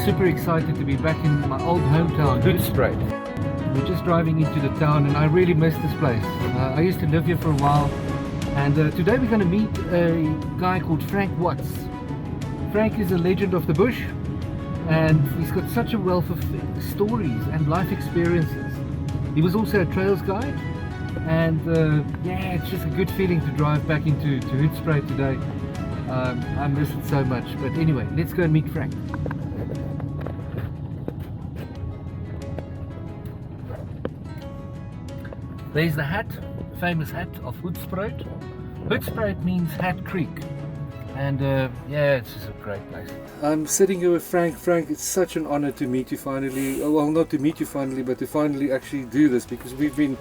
super excited to be back in my old hometown, Hoedspruit. We're just driving into the town and I really miss this place. I used to live here for a while, and today we're going to meet a guy called Frank Watts. Frank is a legend of the bush, and he's got such a wealth of stories and life experiences. He was also a trails guide, and yeah, it's just a good feeling to drive back into Hoedspruit today. I miss it so much, but anyway, let's go and meet Frank. There's the hat, famous hat of Hoedspruit. Hoedspruit means Hat Creek, and yeah, it's just a great place. I'm sitting here with Frank. Frank, it's such an honor to meet you finally. Well, not to meet you finally, but to finally actually do this, because we've been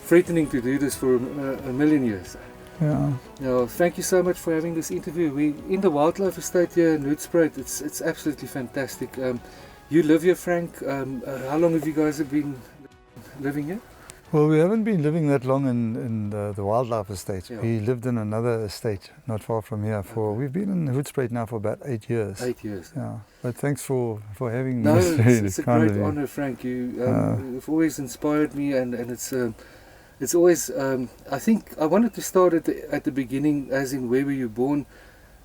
threatening to do this for a million years. Yeah. Thank you so much for having this interview. We in the wildlife estate here in Hoedspruit. It's absolutely fantastic. You live here, Frank. How long have you guys been living here? Well, we haven't been living that long in the wildlife estate. Yeah. We lived in another estate not far from here. We've been in Hoedspruit now for about 8 years. 8 years. Yeah. But thanks for having me. No, it's a great honor, Frank. You've always inspired me, and it's always. I think I wanted to start at the beginning, as in where were you born,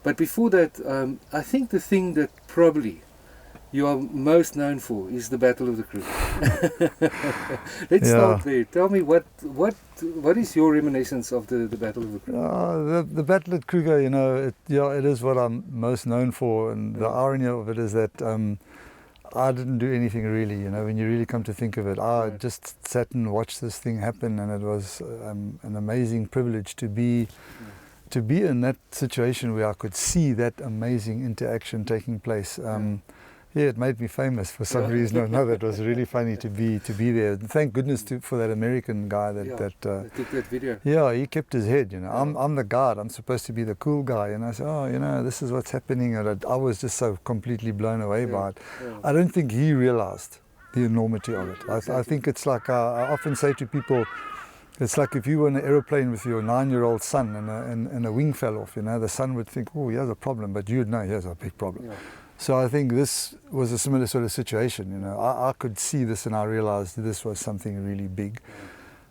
but before that, I think the thing that probably you are most known for is the Battle of the Kruger. Let's start there. Tell me what is your reminiscence of the Battle of the Kruger? The Battle at Kruger, you know, it is what I'm most known for, and the irony of it is that I didn't do anything really, you know, when you really come to think of it. I just sat and watched this thing happen, and it was an amazing privilege to be in that situation where I could see that amazing interaction taking place. Yeah, it made me famous for some reason or another. It was really funny to be there. Thank goodness for that American guy that took that video. Yeah, he kept his head. You know, I'm the guard. I'm supposed to be the cool guy, and I said, oh, you know, this is what's happening, and I was just so completely blown away by it. I don't think he realized the enormity of it. Exactly. I think it's like I often say to people, it's like if you were in an aeroplane with your 9-year-old son and a wing fell off. You know, the son would think, oh, here's a problem, but you'd know here's a big problem. Yeah. So I think this was a similar sort of situation, you know. I could see this, and I realized this was something really big.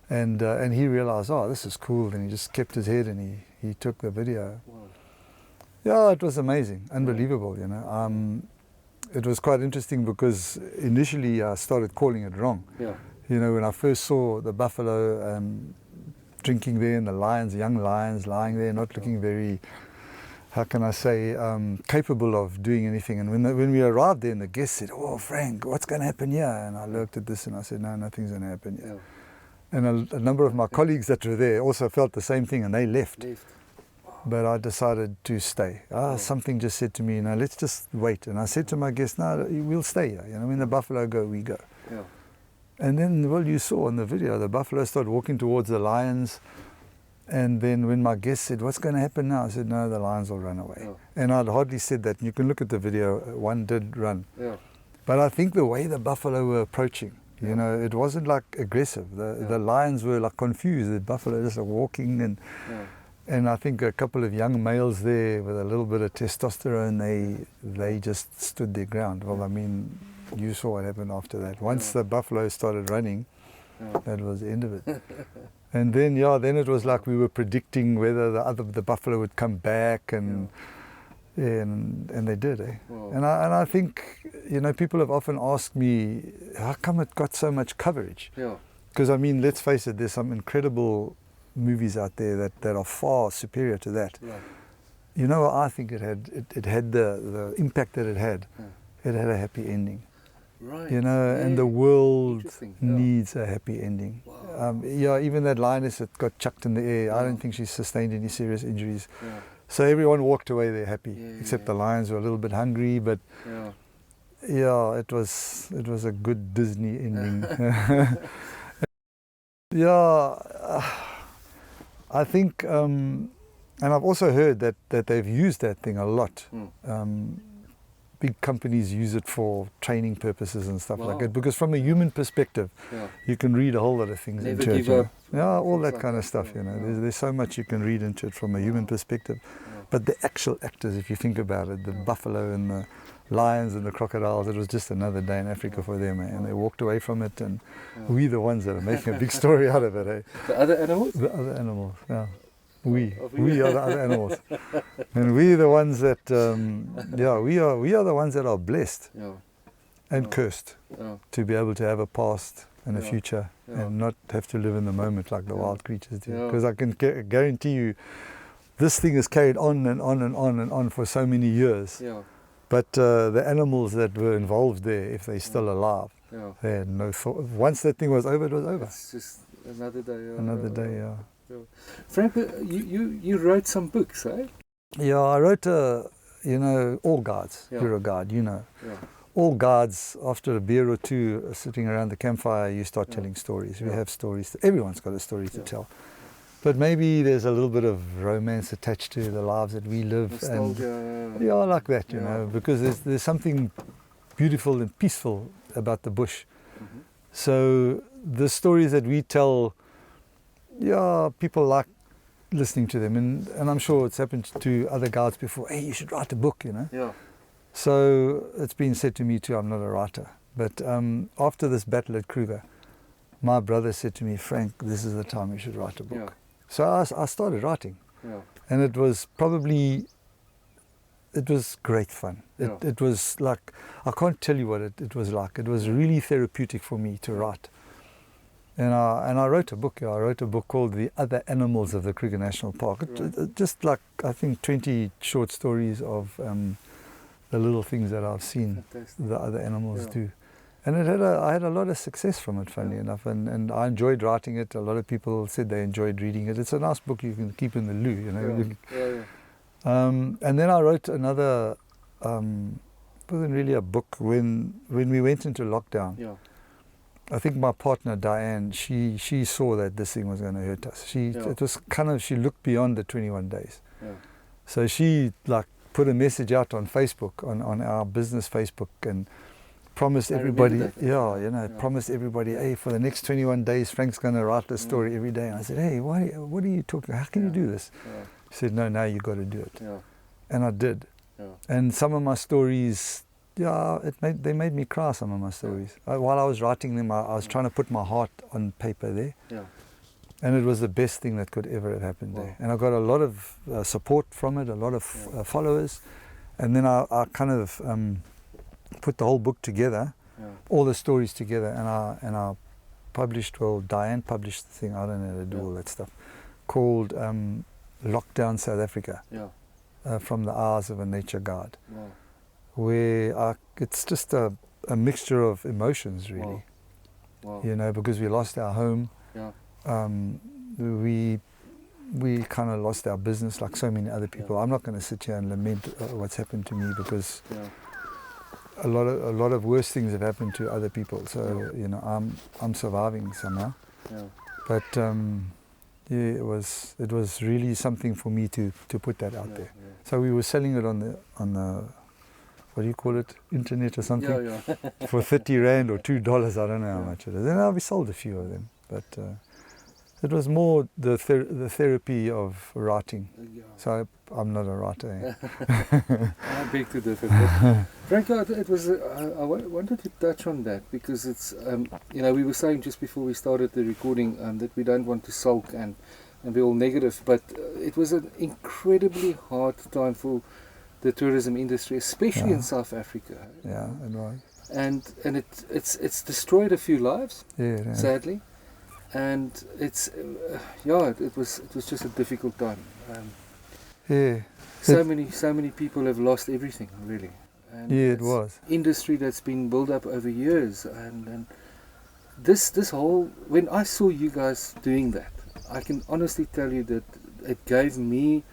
And he realized, oh, this is cool, and he just kept his head and he took the video. Wow. Yeah, it was amazing, unbelievable, you know. It was quite interesting because initially I started calling it wrong. Yeah. You know, when I first saw the buffalo drinking there, and the lions, young lions lying there, not looking very, how can I say, capable of doing anything. And when we arrived there, and the guest said, oh, Frank, what's going to happen here? And I looked at this and I said, no, nothing's going to happen here. Yeah. And a number of my colleagues that were there also felt the same thing, and they left. But I decided to stay. Something just said to me, no, let's just wait. And I said to my guests, no, we'll stay here. You know, when the buffalo go, we go. Yeah. And then, well, you saw in the video, the buffalo started walking towards the lions. And then when my guest said, what's going to happen now? I said, no, the lions will run away. Yeah. And I'd hardly said that. You can look at the video, one did run. Yeah. But I think the way the buffalo were approaching, you know, it wasn't like aggressive. The lions were like confused. The buffalo just walking, and I think a couple of young males there with a little bit of testosterone, they just stood their ground. Well, I mean, you saw what happened after that. Once the buffalo started running, that was the end of it. And then, then it was like we were predicting whether the buffalo would come back, and they did. Wow. And I think, you know, people have often asked me, how come it got so much coverage? Yeah. Because I mean, let's face it, there's some incredible movies out there that are far superior to that. Right. You know, I think it had the impact that it had. Yeah. It had a happy ending. Right. You know, and the world needs a happy ending. Wow. Even that lioness that got chucked in the air, I don't think she sustained any serious injuries. Yeah. So everyone walked away there happy, except the lions were a little bit hungry, but it was a good Disney ending. I think, and I've also heard that they've used that thing a lot. Big companies use it for training purposes and stuff like that, because from a human perspective, you can read a whole lot of things into it. Yeah, all that kind of stuff, you know. There's so much you can read into it from a human perspective. But the actual actors, if you think about it, the buffalo and the lions and the crocodiles, it was just another day in Africa for them, eh? And they walked away from it, and we the ones that are making a big story out of it. Eh? The other animals? The other animals, yeah. We are the other animals, and we the ones that, we are the ones that are blessed and cursed to be able to have a past and a future and not have to live in the moment like the wild creatures do. Because I can guarantee you, this thing is carried on and on and on and on for so many years. But the animals that were involved there, if they're still alive, they had no thought. Once that thing was over, it was over. It's just another day. Another day, yeah. Frank, you wrote some books, eh? Yeah, I wrote, all guards. You're a guard, you know. All guards, after a beer or two, sitting around the campfire, you start telling stories. We have stories. Everyone's got a story to tell. But maybe there's a little bit of romance attached to the lives that we live. Nostalgia. And like that, you know, because there's something beautiful and peaceful about the bush. So the stories that we tell, people like listening to them, and I'm sure it's happened to other guards before. Hey, you should write a book, you know. So it's been said to me too, I'm not a writer. But after this battle at Kruger, my brother said to me, Frank, this is the time you should write a book. So I started writing, and it was great fun. It was like, I can't tell you what it was like. It was really therapeutic for me to write. And I wrote a book. I wrote a book called The Other Animals of the Kruger National Park. Just like, I think, 20 short stories of the little things that I've seen the other animals do. And I had a lot of success from it, funnily enough, and I enjoyed writing it. A lot of people said they enjoyed reading it. It's a nice book you can keep in the loo, you know. And then I wrote another, wasn't really a book, when we went into lockdown. I think my partner Diane, she saw that this thing was going to hurt us. It was kind of, she looked beyond the 21 days. So she put a message out on Facebook, on our business Facebook, and promised everybody, promised everybody, hey, for the next 21 days, Frank's going to write this story every day. And I said, hey, what are you talking? How can you do this? He said, no, now you got to do it. And I did. And some of my stories, they made me cry, some of my stories. While I was writing them, I was trying to put my heart on paper there. And it was the best thing that could ever have happened there. And I got a lot of support from it, a lot of followers. And then I kind of put the whole book together, all the stories together, and I published, Diane published the thing, I don't know how to do all that stuff, called Lockdown South Africa, from the eyes of a nature guard, where it's just a mixture of emotions, really. You know, because we lost our home, we kind of lost our business like so many other people. I'm not going to sit here and lament what's happened to me, because a lot of worse things have happened to other people. So you know, I'm surviving somehow. But it was really something for me to put that out there. So we were selling it on the what do you call it, internet or something, for 30 Rand or $2. I don't know how much it is. And we sold a few of them, but it was more the therapy of writing. So I'm not a writer. I beg to differ. Frank, it was. I wanted to touch on that because it's. We were saying just before we started the recording that we don't want to sulk and be all negative, but it was an incredibly hard time for the tourism industry, especially in South Africa. Yeah, it was. And it's destroyed a few lives, sadly. And it was just a difficult time. So many people have lost everything, really. And it was industry that's been built up over years, and this whole, when I saw you guys doing that, I can honestly tell you that it gave me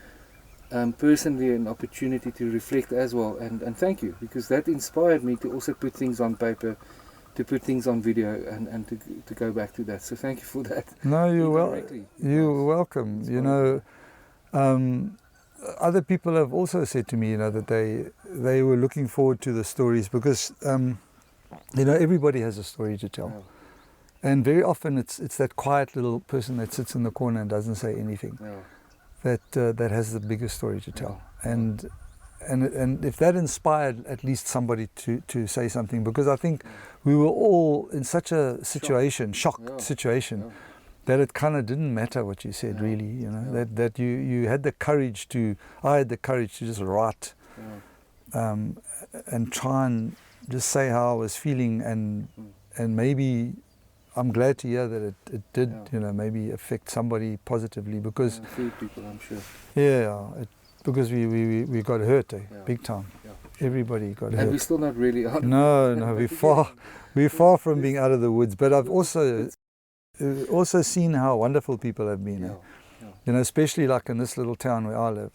personally an opportunity to reflect as well, and thank you, because that inspired me to also put things on paper, to put things on video, and to go back to that. So thank you for that. No, you're welcome. You know, other people have also said to me, you know, that they were looking forward to the stories, because you know, everybody has a story to tell. And very often it's that quiet little person that sits in the corner and doesn't say anything. that has the biggest story to tell. And if that inspired at least somebody to say something, because I think we were all in such a situation, shocked situation, that it kind of didn't matter what you said, really, you know, that you had the courage to, I had the courage to just write and try and just say how I was feeling, and maybe I'm glad to hear that it did, you know, maybe affect somebody positively, because a few people, I'm sure. Because we got hurt, big time. Everybody got hurt. And we're still not really out. No, we're far from being out of the woods. But I've also seen how wonderful people have been. You know, especially like in this little town where I live.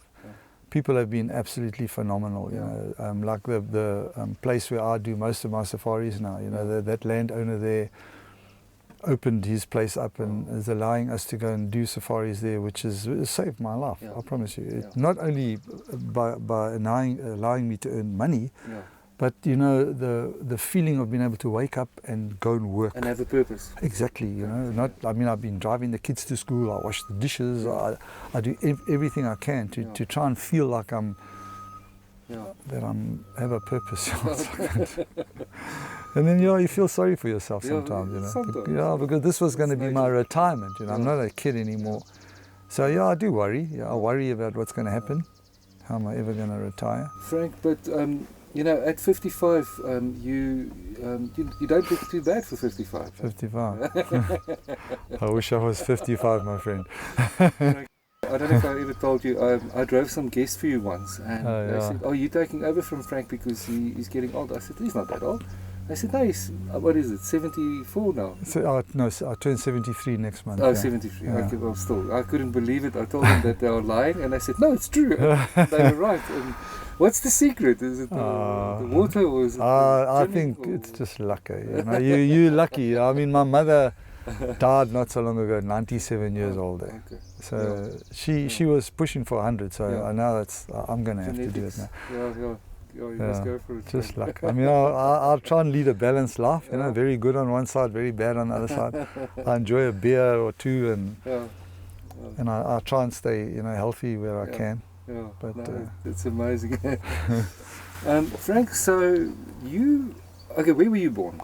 People have been absolutely phenomenal. You know, like the place where I do most of my safaris now. You know, that landowner there opened his place up and is allowing us to go and do safaris there, which has saved my life. I promise you. Not only by allowing me to earn money, but you know, the feeling of being able to wake up and go and work and have a purpose. Exactly. You know, I mean, I've been driving the kids to school. I wash the dishes. I do everything I can to try and feel like that have a purpose. And then you feel sorry for yourself sometimes, you know. Because this was going to be my retirement. You know, I'm not a kid anymore. So I do worry. I worry about what's going to happen. How am I ever going to retire? Frank, but you know, at 55, you don't look too bad for 55. 55. I wish I was 55, my friend. I don't know if I ever told you, I drove some guests for you once, and they said, "Oh, you're taking over from Frank because he's getting old." I said, "He's not that old." I said, "No, he's, what is it, 74 now?" No, I turn 73 next month. Oh, 73. Okay, well, still, I couldn't believe it. I told them that they were lying, and I said, "No, it's true." They were right. And what's the secret? Is it the water, or is it I think it's just luck. You know, you're lucky. I mean, my mother died not so long ago, 97 years old. So she was pushing for 100. So I know I'm going to have to do it now. You must go for it. Just luck. I mean, I'll try and lead a balanced life. You know, very good on one side, very bad on the other side. I enjoy a beer or two, and I try and stay, you know, healthy where I can. But it's amazing. Frank, so where were you born?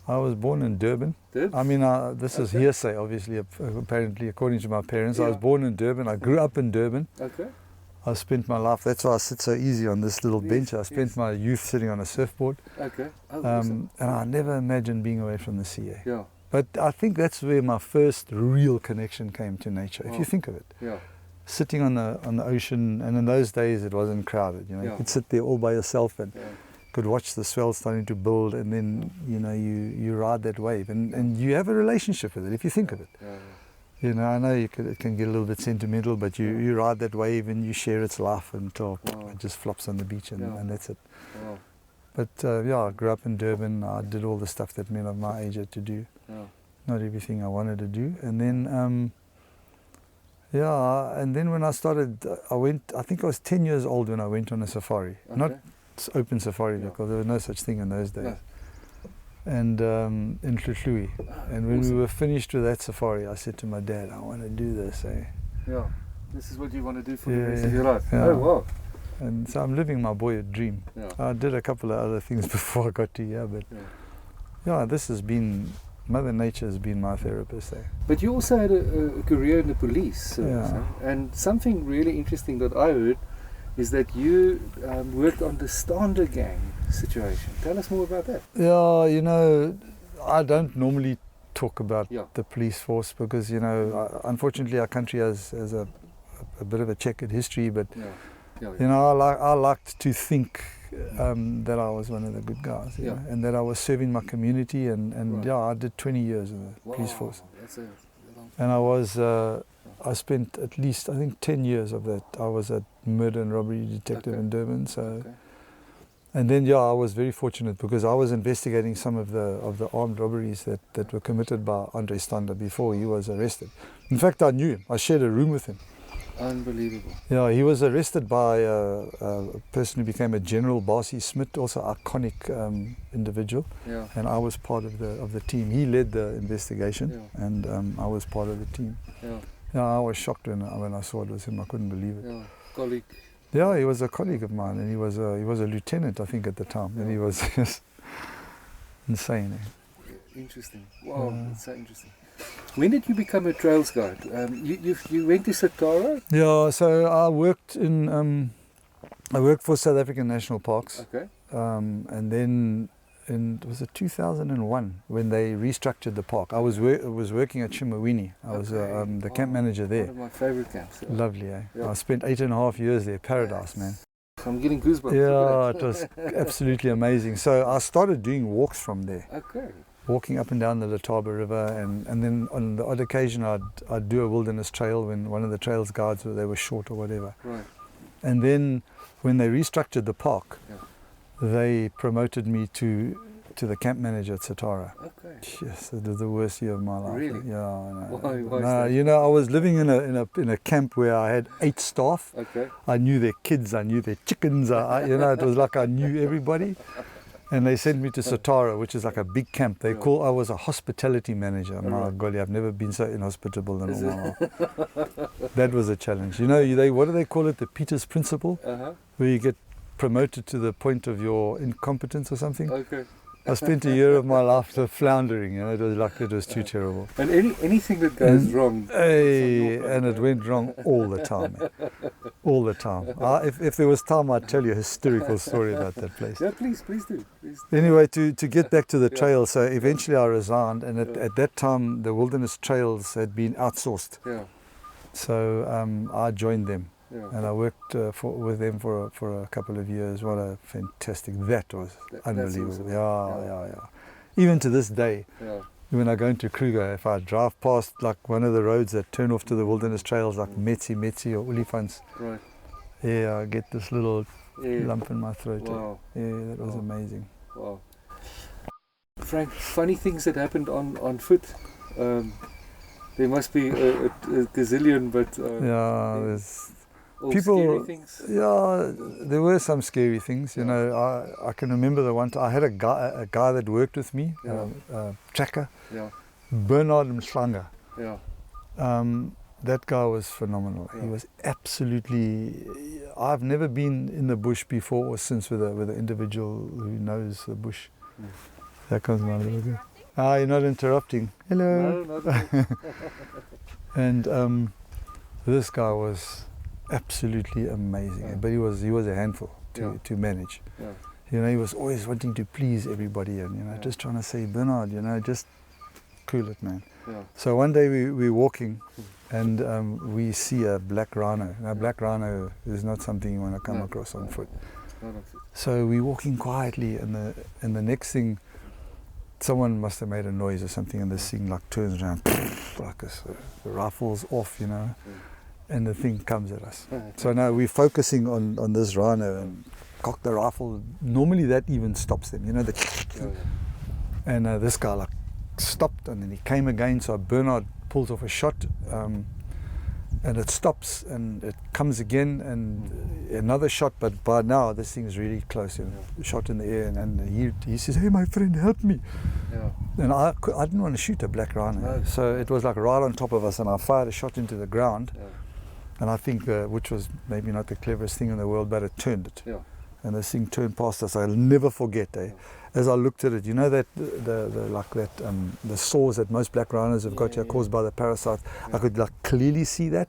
I was born in Durban. I mean, this is hearsay, obviously, apparently, according to my parents. I was born in Durban. I grew up in Durban. I spent my life, that's why I sit so easy on this little bench. I spent my youth sitting on a surfboard. And I never imagined being away from the sea. But I think that's where my first real connection came to nature, if you think of it. Sitting on the ocean, and in those days it wasn't crowded. You know, you could sit there all by yourself and could watch the swell starting to build, and then you ride that wave, and you have a relationship with it if you think of it. You know, I know it can get a little bit sentimental, but you ride that wave and you share its life until it just flops on the beach, and that's it. But I grew up in Durban. I did all the stuff that men of my age had to do. Not everything I wanted to do, and then and then when I started, I think I was 10 years old when I went on a safari. Not open safari, because there was no such thing in those days. And in Tlhutlhui. And when we were finished with that safari, I said to my dad, "I want to do this." This is what you want to do for the rest of your life. Oh, wow. And so I'm living my boyhood dream. I did a couple of other things before I got to here, but this has been, Mother Nature has been my therapist there. But you also had a career in the police service, and something really interesting that I heard is that you worked on the Stander gang situation. Tell us more about that. You know, I don't normally talk about the police force because, you know, unfortunately our country has a bit of a checkered history, but you know, I liked to think that I was one of the good guys, you know, and that I was serving my community, and I did 20 years in the police force. And I spent at least, I think, 10 years of that. I was a murder and robbery detective in Durban. So, and then I was very fortunate because I was investigating some of the armed robberies that were committed by Andre Stander before he was arrested. In fact, I knew him. I shared a room with him. Unbelievable. Yeah, he was arrested by a person who became a general, Barcy Smith, also iconic individual. And I was part of the team. He led the investigation, and I was part of the team. Yeah, I was shocked when I saw it was him. I couldn't believe it. Yeah, colleague. Yeah, he was a colleague of mine, and he was a lieutenant, I think, at the time, and he was just insane. Interesting. Wow, that's so interesting. When did you become a trails guide? You went to Satara? Yeah, so I worked for South African National Parks. Okay. And then was it 2001 when they restructured the park? I was working at Chimawini. I was the camp manager there. One of my favorite camps. Yeah. Lovely, eh? Yeah. I spent 8.5 years there. Paradise, man. I'm getting goosebumps. Yeah, it was absolutely amazing. So I started doing walks from there. Okay. Walking up and down the Letaba River, and then on the odd occasion I'd do a wilderness trail when one of the trails guides, they were short or whatever. Right. And then when they restructured the park, Yeah. they promoted me to the camp manager at Satara. Okay. Yes, it was the worst year of my life. Really? Yeah, I know. Why is No, that? you know, I was living in a camp where I had 8 staff. Okay. I knew their kids, I knew their chickens. You know, it was like I knew everybody. And they sent me to Satara, which is like a big camp. I was a hospitality manager. My golly, I've never been so inhospitable in all my life. That was a challenge. You know, what do they call it? The Peters Principle, where you get promoted to the point of your incompetence or something. Okay. I spent a year of my life floundering. You know, it was too terrible. And anything that goes wrong. And it went wrong all the time, man. All the time. If there was time, I'd tell you a hysterical story about that place. Yeah, please do. Anyway, to get back to the trail, so eventually I resigned, and at that time the wilderness trails had been outsourced. Yeah. So I joined them, and I worked with them for a couple of years. What a fantastic! That was unbelievable. Awesome. Yeah. Even to this day. Yeah. When I go into Kruger, if I drive past like one of the roads that turn off to the wilderness trails like Metsi or Olifants, Right. yeah, I get this little lump in my throat. Wow. Yeah, that was amazing. Wow. Frank, funny things that happened on foot. There must be a gazillion, but there's all people. scary things. Yeah, there were some scary things. You know, I can remember the one time I had a guy that worked with me, tracker, Bernard Mhlanga. Yeah. That guy was phenomenal. He was absolutely. I've never been in the bush before or since with an individual who knows the bush. There comes my little girl. You're not interrupting. Hello. No, not And this guy was absolutely amazing, but he was a handful to manage. Yeah. You know, he was always wanting to please everybody, and just trying to say, Bernard, just cool it, man. Yeah. So one day we're walking, and we see a black rhino. Now, black rhino is not something you want to come across on foot. So we're walking quietly, and the next thing, someone must have made a noise or something, and this thing like turns around, like this, the rifle's off, and the thing comes at us. So now we're focusing on this rhino and cock the rifle. Normally that even stops them, and this guy like stopped, and then he came again. So Bernard pulls off a shot, and it stops, and it comes again, and another shot. But by now this thing's really close, shot in the air, and he says, "Hey, my friend, help me!" And I didn't want to shoot a black rhino, so it was like right on top of us, and I fired a shot into the ground. And I think, which was maybe not the cleverest thing in the world, but it turned it. And this thing turned past us. I'll never forget, as I looked at it, that the sores that most black rhinos have got here caused by the parasites. I could clearly see that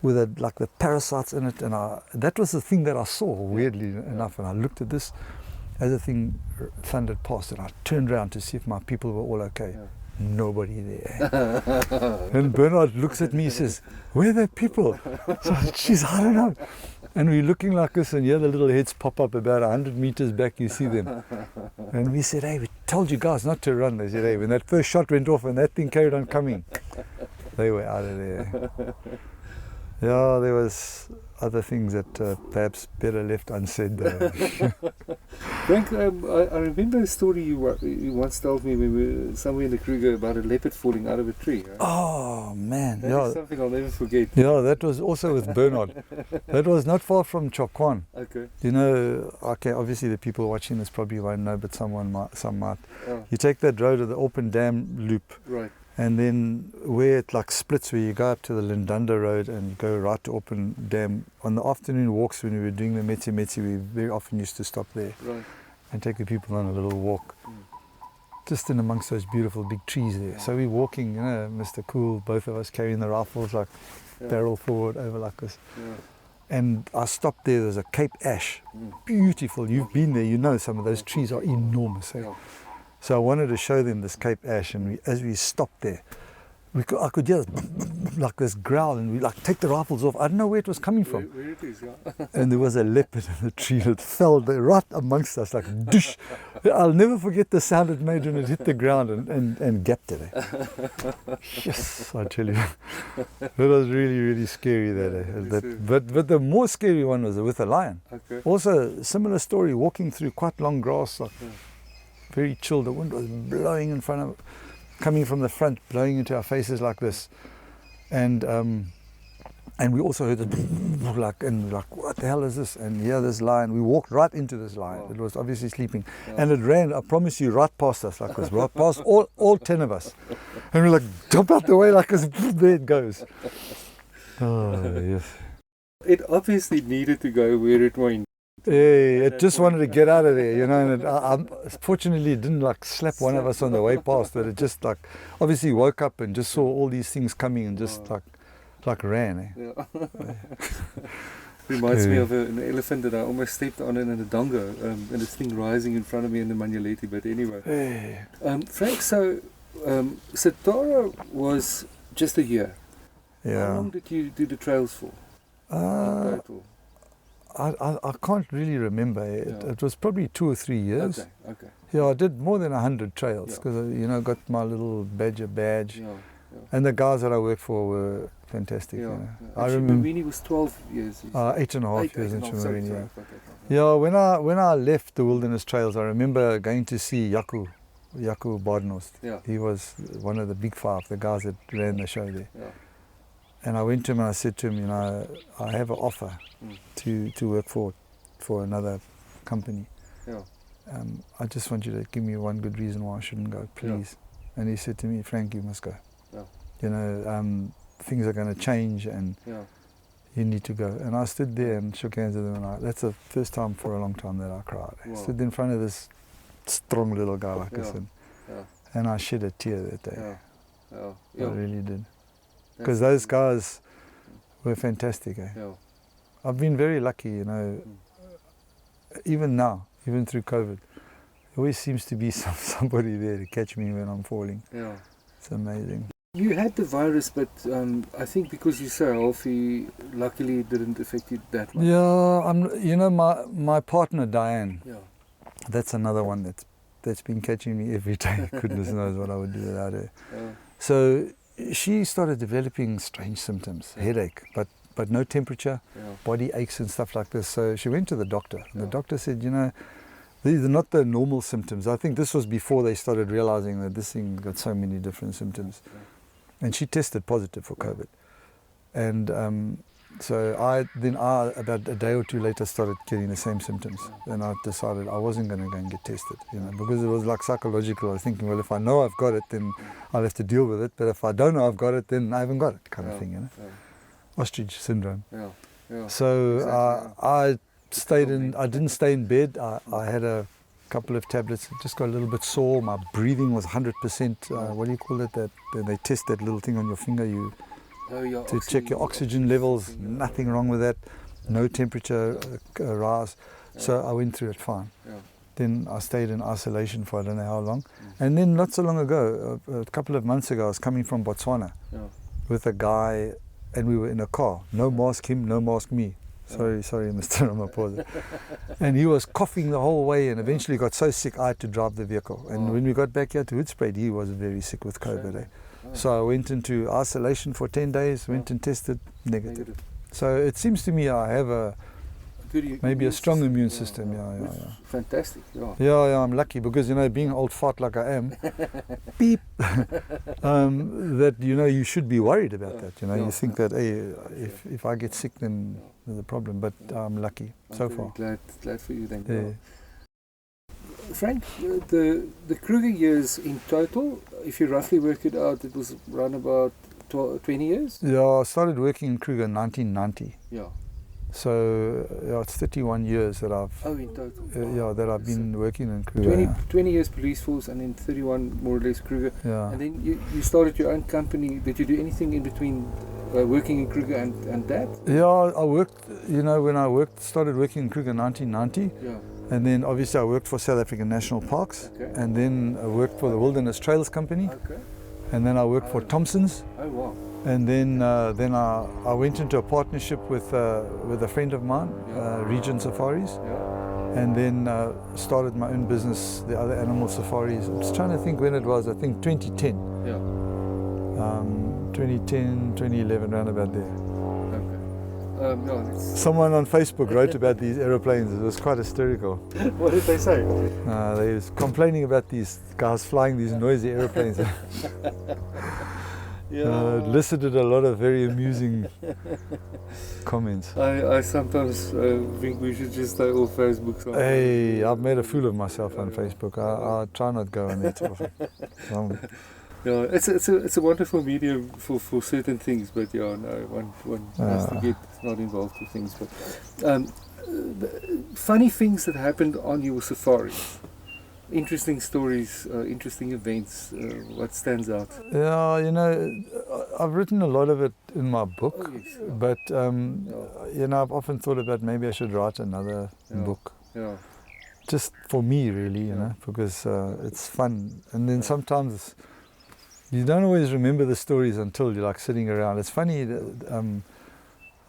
with the parasites in it, and that was the thing that I saw, weirdly enough. And I looked at this as the thing thundered past, and I turned around to see if my people were all okay. Nobody there. And Bernard looks at me, he says, "Where are the people?" So, geez, I don't know. And we're looking like this, and the little heads pop up about 100 meters back, you see them. And we said, "Hey, we told you guys not to run." They said, "Hey, when that first shot went off and that thing carried on coming, they were out of there." Yeah, there was other things that perhaps better left unsaid though. Frank, I remember a story you once told me when we were somewhere in the Kruger about a leopard falling out of a tree. Right? Oh man, That is something I'll never forget. Yeah, that was also with Bernard. That was not far from Chokwan. Okay. Okay, obviously the people watching this probably won't know, but some might. You take that road to the open dam loop. Right. And then where it like splits, where you go up to the Lindunda Road and you go right to Open Dam, on the afternoon walks when we were doing the Metsi Metsi, we very often used to stop there and take the people on a little walk. Just in amongst those beautiful big trees there. So we're walking, you know, Mr. Cool, both of us carrying the rifles like barrel forward over like this. And I stopped there, there's a Cape Ash, beautiful. You've been there, you know some of those trees are enormous. Eh? So I wanted to show them this Cape Ash, and as we stopped there, I could hear like this growl, and we like take the rifles off. I don't know where it was coming from. Where it is, And there was a leopard in the tree that fell right amongst us, like doosh. I'll never forget the sound it made when it hit the ground and gapped it. Eh? Yes, I tell you. That was really, really scary that day. But the more scary one was with a lion. Also, similar story, walking through quite long grass, like very chill. The wind was blowing in front of, coming from the front, blowing into our faces like this, and we also heard the like, and like, what the hell is this? And here this lion, we walked right into this lion. It was obviously sleeping, and it ran, I promise you, right past us like this, right past all 10 of us, and we're like, jump out the way like this, there it goes. Oh yes. It obviously needed to go where it went. Yeah, it just wanted to get out of there, you know, and fortunately it didn't like slap one of us on the way past, but it just like obviously woke up and just saw all these things coming and just like ran. Eh? Reminds me of an elephant that I almost stepped on in a dongo, and this thing rising in front of me in the Manjaleti, but anyway. Frank, so Satara was just a year. Yeah. How long did you do the trails for? In total? I can't really remember. It was probably 2 or 3 years. Okay. Yeah, I did more than 100 trails because you know, got my little badge. And the guys that I worked for were fantastic. You know. I remember Chimarrini was 12 years. 8.5 years in Chimarrini. Yeah, when I left the Wilderness Trails, I remember going to see Jaco Badenhorst. He was one of the big five, the guys that ran the show there. And I went to him and I said to him, you know, I have an offer to work for another company. I just want you to give me one good reason why I shouldn't go, please. And he said to me, Frank, you must go. You know, things are going to change and you need to go. And I stood there and shook hands with him, and that's the first time for a long time that I cried. I stood in front of this strong little guy like this, and I shed a tear that day. I really did. Because those guys were fantastic. Eh? I've been very lucky, you know, even now, even through COVID, there always seems to be somebody there to catch me when I'm falling. It's amazing. You had the virus, but I think because you're so healthy, luckily it didn't affect you that much. Yeah, you know, my partner Diane, that's another one that's been catching me every day. Goodness knows what I would do without her. So she started developing strange symptoms, headache, but no temperature, body aches and stuff like this. So she went to the doctor, and the doctor said, you know, these are not the normal symptoms. I think this was before they started realizing that this thing got so many different symptoms. And she tested positive for COVID. And so I about a day or two later started getting the same symptoms. And I decided I wasn't going to go and get tested, you know, because it was like psychological. I was thinking, well, if I know I've got it, then I'll have to deal with it. But if I don't know I've got it, then I haven't got it, kind of thing, you know. Ostrich syndrome. So I stayed in. I didn't stay in bed. I had a couple of tablets. Just got a little bit sore. My breathing was 100%. What do you call it? That they test that little thing on your finger. To check your oxygen levels. Nothing wrong with that. No temperature rise. So I went through it fine. Then I stayed in isolation for I don't know how long. And then not so long ago, a couple of months ago, I was coming from Botswana with a guy, and we were in a car. No mask him, no mask me. Sorry, Mr. Ramaphosa. And he was coughing the whole way, and eventually got so sick I had to drive the vehicle. And when we got back here to Hoedspruit, he was very sick with COVID. So I went into isolation for 10 days, went and tested negative. So it seems to me I have maybe a strong immune system. Fantastic. Yeah, I'm lucky because, you know, being old fart like I am, beep, that, you know, you should be worried about that. You know, you think that, hey, if I get sick, then there's a problem. But I'm lucky so far. Glad for you then. Frank, the Kruger years in total, if you roughly work it out, it was around about 20 years? Yeah, I started working in Kruger in 1990. Yeah. So yeah, it's 31 years that I've in total. yeah, that I've been working in Kruger. 20 years police force and then 31 more or less Kruger. Yeah. And then you started your own company. Did you do anything in between working in Kruger and that? Yeah, I worked, when I started working in Kruger in 1990. Yeah. And then obviously I worked for South African National Parks. Okay. And then I worked for the Wilderness Trails Company. Okay. And then I worked for Thompson's. Oh wow. And then I went into a partnership with a friend of mine, Region Safaris. Yeah. And then started my own business, the other animal safaris. I'm just trying to think when it was. I think 2010. Yeah. 2010, 2011, around about there. Okay. Someone on Facebook wrote about these aeroplanes. It was quite hysterical. What did they say? They was complaining about these guys flying these noisy airplanes. Yeah. It elicited a lot of very amusing comments. I sometimes think we should just stay off Facebook. Sometimes. Hey, I've made a fool of myself on Facebook. I try not to go on there too often. Yeah, it's a wonderful medium for certain things, but yeah, no, one has to get not involved with things. But funny things that happened on your safaris. Interesting stories, interesting events, what stands out? Yeah, I've written a lot of it in my book, Oh, yes, yeah. but I've often thought about maybe I should write another book. Yeah. Just for me, really, because it's fun. And then sometimes you don't always remember the stories until you're like sitting around. It's funny that,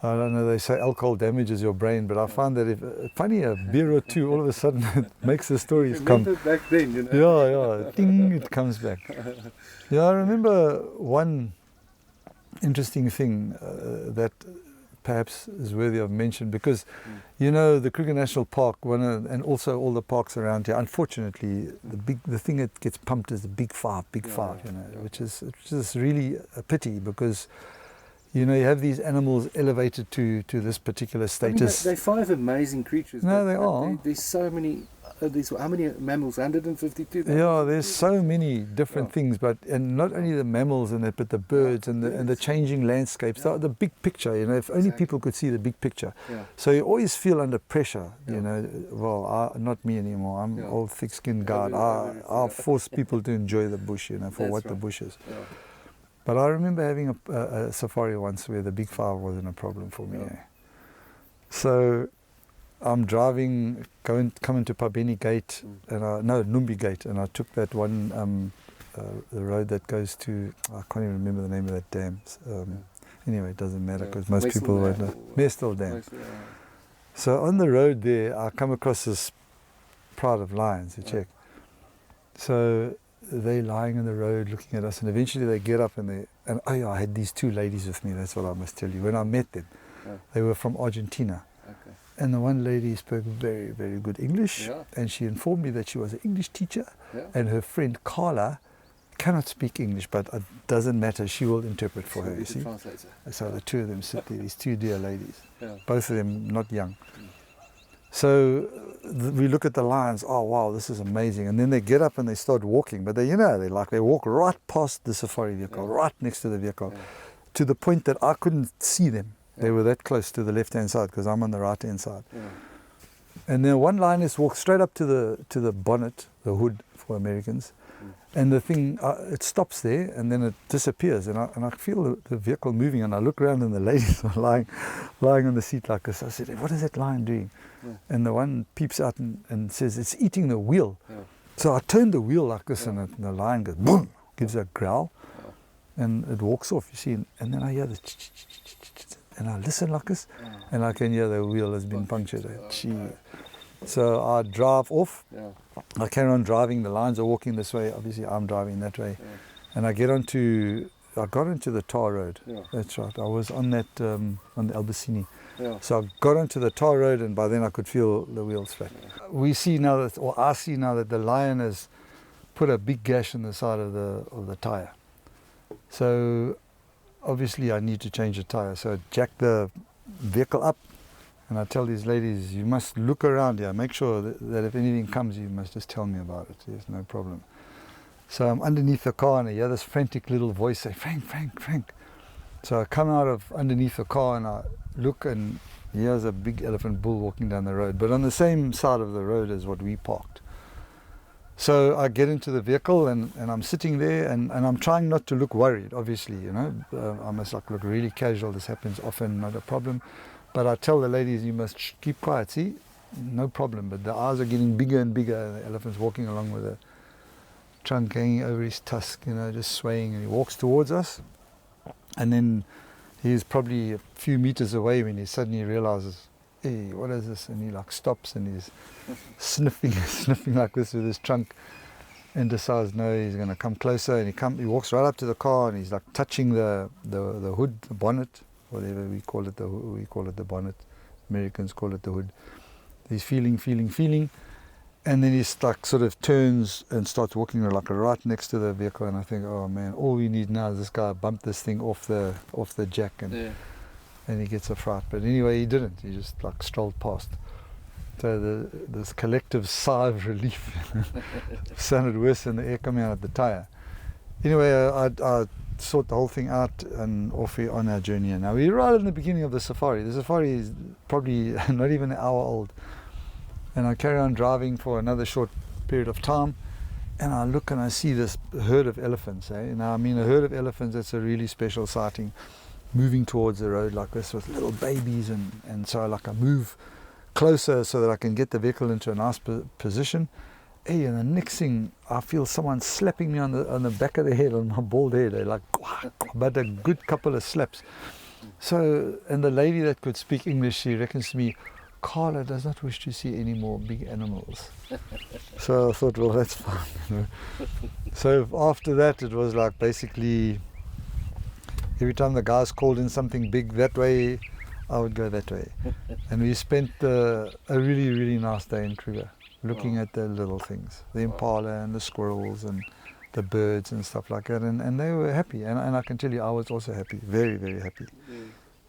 I don't know, they say alcohol damages your brain, but I find that if a beer or two, all of a sudden it makes the stories come. Back then, Yeah, ding, it comes back. Yeah, I remember one interesting thing that perhaps is worthy of mention, because the Kruger National Park, and also all the parks around here, unfortunately the thing that gets pumped is the Big Five, which is really a pity, because you have these animals elevated to this particular status. They're five amazing creatures. No, they are. There's so many. How many mammals? 152. Yeah, there's so many different things, and not only the mammals in it, but the birds and the changing landscapes. Yeah. The big picture, if only people could see the big picture. Yeah. So you always feel under pressure, Well, not me anymore. I'm an old thick-skinned guy. I force people to enjoy the bush, for what the bush is. Yeah. But I remember having a safari once where the Big Five wasn't a problem for me. So I'm driving, coming to Pabeni Gate, Numbi Gate, and I took that one, the road that goes to, I can't even remember the name of that dam. Anyway, it doesn't matter because most people won't know. Mestel Dam. So on the road there, I come across this pride of lions, you check. So they're lying in the road looking at us, and eventually they get up and I had these two ladies with me, that's what I must tell you. When I met them, they were from Argentina. Okay. And the one lady spoke very, very good English, and she informed me that she was an English teacher, and her friend Carla cannot speak English, but it doesn't matter, she will interpret for her, you see. So the two of them sit there, these two dear ladies, both of them not young. So we look at the lions, oh wow, this is amazing. And then they get up and they start walking, but they walk right past the safari vehicle, right next to the vehicle, to the point that I couldn't see them. They were that close to the left-hand side because I'm on the right-hand side. And then one lioness walks straight up to the bonnet, the hood for Americans, and the thing, it stops there and then it disappears, and I feel the vehicle moving, and I look around and the ladies are lying on the seat like this. I said, what is that lion doing? And the one peeps out and says, it's eating the wheel. So I turned the wheel like this, and the lion goes boom, gives a growl, and it walks off, you see, and then I hear the and I listen like this, and I can hear the wheel has been punctured. So I drive off, I carry on driving, the lions are walking this way, obviously I'm driving that way, and I got into the tar road, that's right, I was on that, on the Albacini. So I got onto the tar road, and by then I could feel the wheels flat. I see now that the lion has put a big gash in the side of the tire. So obviously I need to change the tire. So I jacked the vehicle up, And I tell these ladies, you must look around here, make sure that if anything comes, you must just tell me about it. There's no problem. So I'm underneath the car and I hear this frantic little voice say, Frank, Frank, Frank. So I come out of underneath the car and I look, and here's a big elephant bull walking down the road, but on the same side of the road as what we parked. So I get into the vehicle and I'm sitting there and I'm trying not to look worried, obviously, you know. I must look really casual. This happens often, not a problem. But I tell the ladies, you must keep quiet. See, no problem. But the eyes are getting bigger and bigger. The elephant's walking along with a trunk hanging over his tusk, you know, just swaying. And he walks towards us. And then he's probably a few meters away when he suddenly realizes, hey, what is this? And he like stops and he's sniffing like this with his trunk, and decides no, he's going to come closer. And he walks right up to the car and he's like touching the hood, the bonnet, whatever we call it. We call it the bonnet. Americans call it the hood. He's feeling, and then he's like sort of turns and starts walking like right next to the vehicle. And I think, oh man, all we need now is this guy bump this thing off the jack, and he gets a fright. But anyway, he didn't. He just like strolled past. So this collective sigh of relief sounded worse than the air coming out of the tire. Anyway, I sort the whole thing out and off on our journey. And now we're right in the beginning of the safari. The safari is probably not even an hour old. And I carry on driving for another short period of time. And I look and I see this herd of elephants. Now, I mean, a herd of elephants, that's a really special sighting, moving towards the road like this with little babies. And so like I move closer so that I can get the vehicle into a nice position. Hey, and the next thing, I feel someone slapping me on the back of the head, on my bald head. They're like, but a good couple of slaps. So, and the lady that could speak English, she reckons to me, Carla does not wish to see any more big animals. So I thought, well, that's fine. You know. So after that, it was like basically every time the guys called in something big that way, I would go that way. And we spent a really, really nice day in Kruger, looking at the little things, the impala and the squirrels and the birds and stuff like that. And they were happy. And I can tell you, I was also happy, very, very happy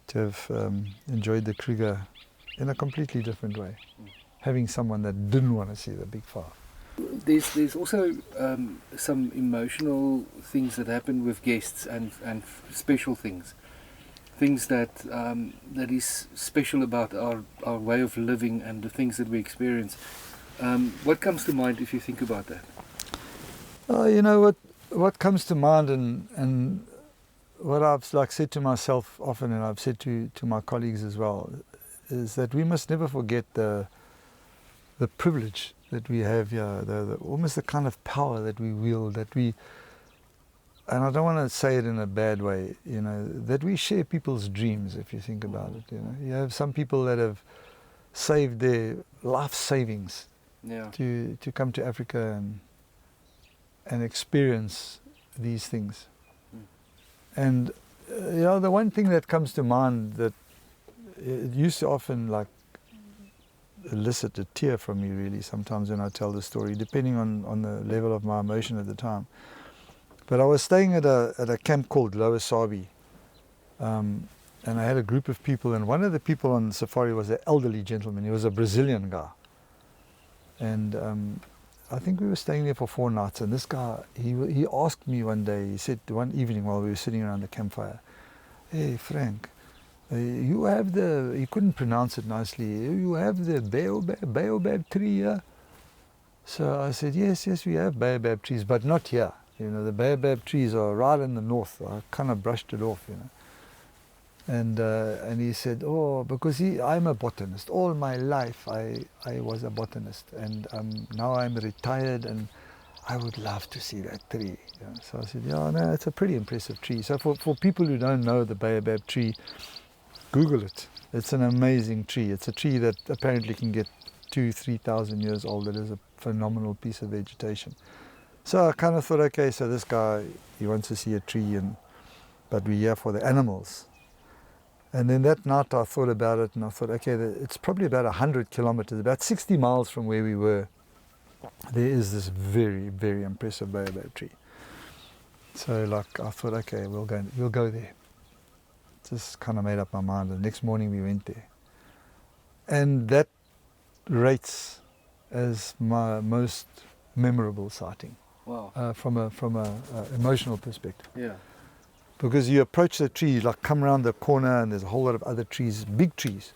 to have enjoyed the Kruger in a completely different way, having someone that didn't want to see the big fire. There's also some emotional things that happen with guests and special things that is special about our way of living and the things that we experience. What comes to mind if you think about that? You know what comes to mind, and what I've like said to myself often, and I've said to my colleagues as well, is that we must never forget the privilege that we have here, almost the kind of power that we wield, and I don't want to say it in a bad way, you know, that we share people's dreams, if you think about it. You know, you have some people that have saved their life savings to come to Africa and experience these things. And you know, the one thing that comes to mind that it used to often like elicit a tear from me really sometimes when I tell the story, depending on the level of my emotion at the time. But I was staying at a camp called Lower Sabi, and I had a group of people, and one of the people on the safari was an elderly gentleman. He was a Brazilian guy, and I think we were staying there for 4 nights. And this guy, he asked me one day. He said one evening while we were sitting around the campfire, "Hey Frank, you have he couldn't pronounce it nicely. You have the baobab tree here?" So I said, yes, we have baobab trees, but not here. You know, the baobab trees are right in the north. I kind of brushed it off, you know. And he said, oh, because I'm a botanist. All my life I was a botanist, and now I'm retired, and I would love to see that tree. Yeah. So I said, yeah, no, it's a pretty impressive tree. So for people who don't know the baobab tree, Google it. It's an amazing tree. It's a tree that apparently can get 2,000-3,000 years old. It is a phenomenal piece of vegetation. So I kind of thought, okay, so this guy, he wants to see a tree, but we're here for the animals. And then that night I thought about it, and I thought, okay, it's probably about 100 kilometers, about 60 miles from where we were. There is this very, very impressive baobab tree. So like I thought, okay, we'll go there. Just kind of made up my mind. The next morning we went there. And that rates as my most memorable sighting. Wow. From a emotional perspective. Yeah. Because you approach the tree, like come around the corner and there's a whole lot of other trees, big trees.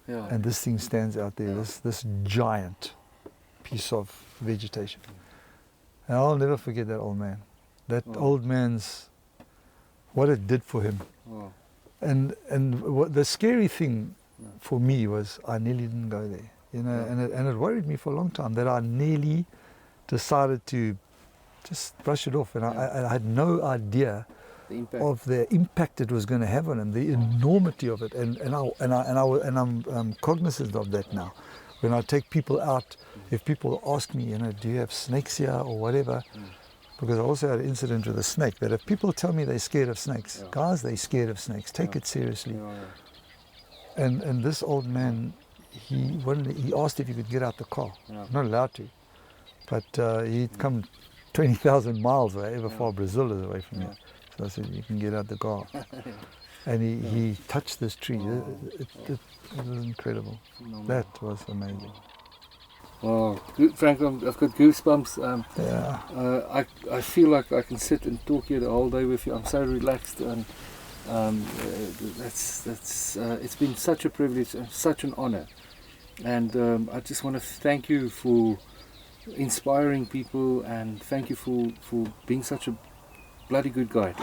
Yeah. And this thing stands out there, Yeah. this giant piece of vegetation. And I'll never forget that old man. That old man's, what it did for him. Wow. And what the scary thing for me was I nearly didn't go there. You know, and it worried me for a long time that I nearly decided to just brush it off. And I had no idea of the impact it was going to have on him, the enormity of it, and I'm cognizant of that now. When I take people out, if people ask me, you know, do you have snakes here or whatever, because I also had an incident with a snake. That if people tell me they're scared of snakes, guys, they're scared of snakes. Take it seriously. And this old man, he asked if he could get out the car. Not allowed to, but he'd come 20,000 miles, however far Brazil is away from here. So I said, you can get out the car. And he touched this tree. It was incredible. That was amazing. Wow, Frank, I've got goosebumps. Yeah. I feel like I can sit and talk here the whole day with you. I'm so relaxed, and it's been such a privilege and such an honor. And I just want to thank you for inspiring people, and thank you for being such a bloody good guide.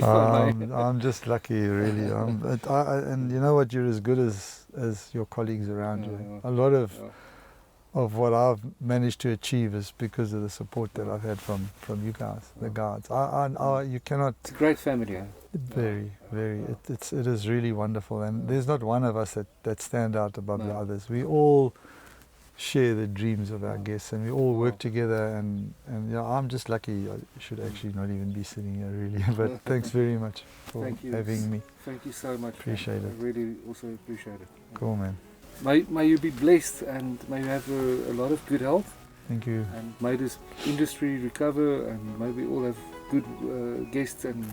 I'm just lucky, really. And you know what? You're as good as your colleagues around you. A lot of what I've managed to achieve is because of the support that I've had from you guys, the guards. You cannot. It's a great family. Very, very. It is really wonderful, and there's not one of us that stand out above the others. We all share the dreams of our guests, and we all work together, and I'm just lucky. I should actually not even be sitting here, really. But thanks very much for having me. Thank you so much. Appreciate it. I really also appreciate it. Cool, man. May you be blessed, and may you have a lot of good health. Thank you. And may this industry recover, and may we all have good guests and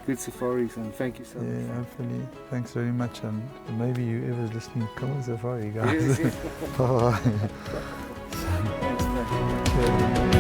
good safaris, and thank you so much. Yeah, hopefully. Thanks very much, and maybe whoever's listening, come on safari, guys. Yes, yes. Bye. Thanks, man.